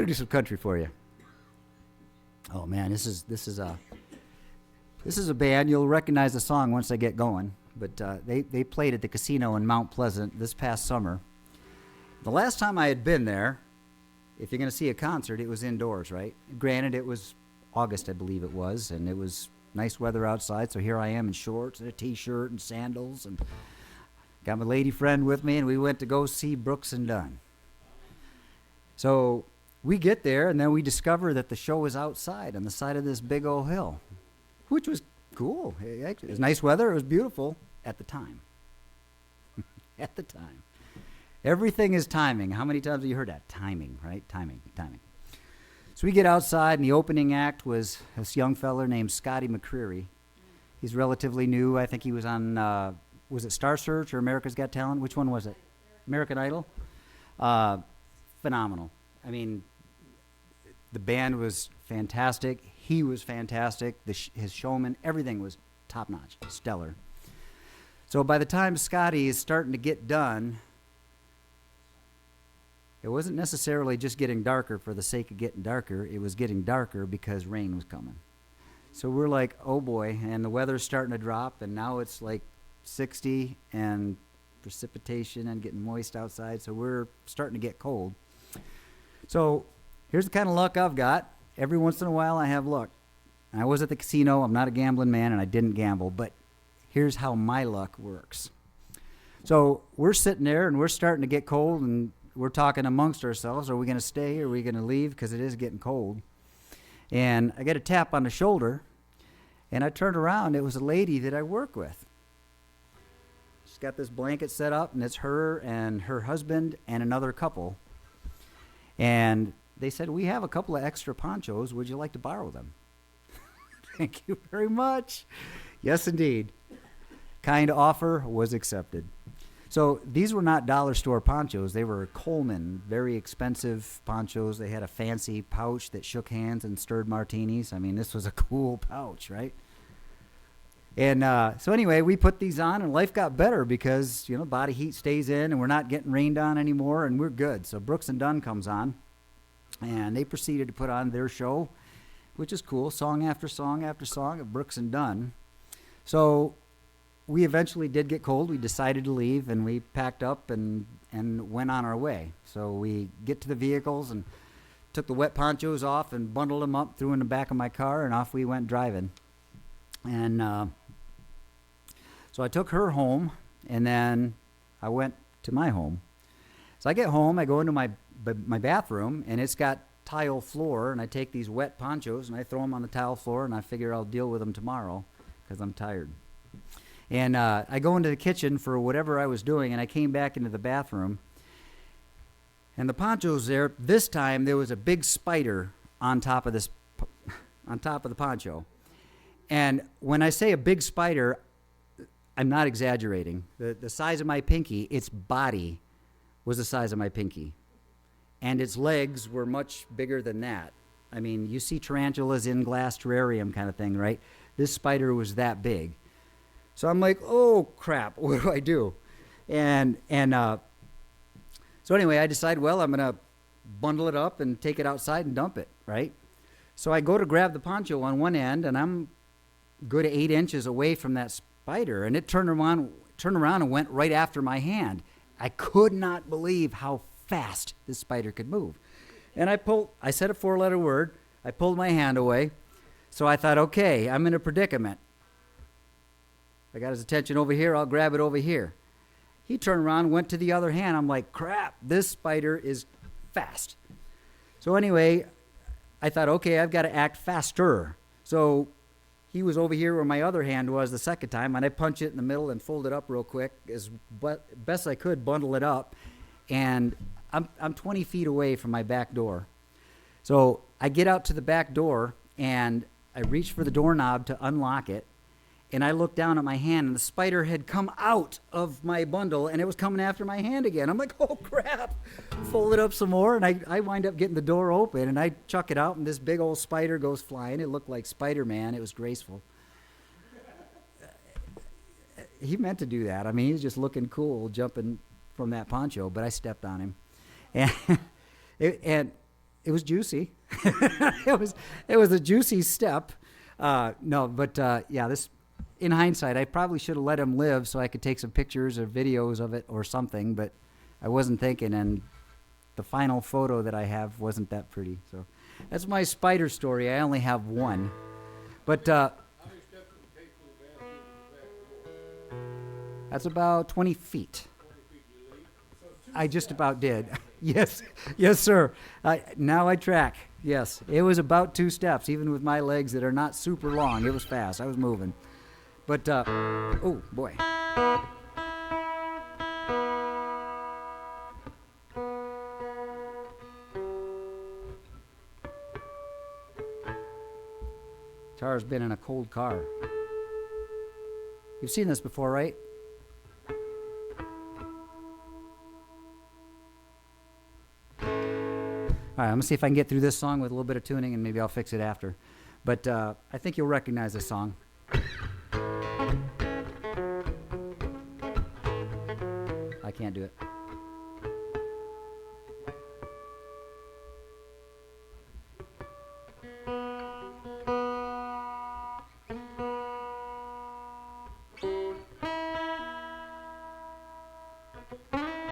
gonna do some country for you. Oh man, this is a band. You'll recognize the song once I get going. But they played at the casino in Mount Pleasant this past summer. The last time I had been there, if you're going to see a concert, it was indoors, right? Granted, it was August, I believe it was, and it was nice weather outside, so here I am in shorts and a T-shirt and sandals, and got my lady friend with me, and we went to go see Brooks and Dunn. So we get there, and then we discover that the show was outside on the side of this big old hill, which was cool. It was nice weather. It was beautiful at the time. At the time. Everything is timing. How many times have you heard that? Timing, right? Timing. So we get outside, and the opening act was this young fella named Scotty McCreery. He's relatively new. I think he was on, was it Star Search or America's Got Talent? Which one was it? American Idol? Phenomenal. I mean, the band was fantastic. He was fantastic. His showman, everything was top-notch, stellar. So by the time Scotty is starting to get done, it wasn't necessarily just getting darker for the sake of getting darker. It was getting darker because rain was coming. So we're like, oh boy, and the weather's starting to drop, and now it's like 60 and precipitation and getting moist outside, so we're starting to get cold. So here's the kind of luck I've got. Every once in a while I have luck. I was at the casino. I'm not a gambling man, and I didn't gamble, but here's how my luck works. So we're sitting there, and we're starting to get cold, and we're talking amongst ourselves. Are we going to stay? Or are we going to leave? Because it is getting cold. And I get a tap on the shoulder, and I turned around. It was a lady that I work with. She's got this blanket set up, and it's her and her husband and another couple. And they said, we have a couple of extra ponchos. Would you like to borrow them? Thank you very much. Yes, indeed. Kind offer was accepted. So these were not dollar store ponchos. They were Coleman, very expensive ponchos. They had a fancy pouch that shook hands and stirred martinis. I mean, this was a cool pouch, right? And so anyway, we put these on, and life got better because, you know, body heat stays in, and we're not getting rained on anymore, and we're good. So Brooks and Dunn comes on, and they proceeded to put on their show, which is cool, song after song after song of Brooks and Dunn. So we eventually did get cold. We decided to leave, and we packed up and went on our way. So we get to the vehicles and took the wet ponchos off and bundled them up, threw in the back of my car, and off we went driving. And so I took her home, and then I went to my home. So I get home, I go into my bathroom, and it's got tile floor, and I take these wet ponchos, and I throw them on the tile floor, and I figure I'll deal with them tomorrow because I'm tired. And I go into the kitchen for whatever I was doing, and I came back into the bathroom, and the poncho's there. This time, there was a big spider on top of the poncho. And when I say a big spider, I'm not exaggerating. The size of my pinky, its body was the size of my pinky. And its legs were much bigger than that. I mean, you see tarantulas in glass terrarium kind of thing, right? This spider was that big. So I'm like, oh, crap, what do I do? And so anyway, I decide, well, I'm going to bundle it up and take it outside and dump it, right? So I go to grab the poncho on one end, and I'm good 8 inches away from that spider, and it turned around and went right after my hand. I could not believe how fast this spider could move. And I said a 4-letter word. I pulled my hand away. So I thought, okay, I'm in a predicament. I got his attention over here. I'll grab it over here. He turned around, went to the other hand. I'm like, crap, this spider is fast. So anyway, I thought, okay, I've got to act faster. So he was over here where my other hand was the second time, and I punch it in the middle and fold it up real quick as best I could, bundle it up, and I'm 20 feet away from my back door. So I get out to the back door, and I reach for the doorknob to unlock it, and I look down at my hand, and the spider had come out of my bundle, and it was coming after my hand again. I'm like, oh, crap. Fold it up some more, and I wind up getting the door open, and I chuck it out, and this big old spider goes flying. It looked like Spider-Man. It was graceful. He meant to do that. I mean, he was just looking cool jumping from that poncho, but I stepped on him. And it was juicy. it was a juicy step. No, but yeah, this, in hindsight, I probably should have let him live so I could take some pictures or videos of it or something, but I wasn't thinking, and the final photo that I have wasn't that pretty. So that's my spider story. I only have one. But that's about 20 feet. I just about did. Yes, yes, sir. Now I track. Yes, it was about 2 steps, even with my legs that are not super long. It was fast. I was moving. But, oh, boy. Guitar's been in a cold car. You've seen this before, right? All right, I'm going to see if I can get through this song with a little bit of tuning, and maybe I'll fix it after. But I think you'll recognize this song. I can't do it.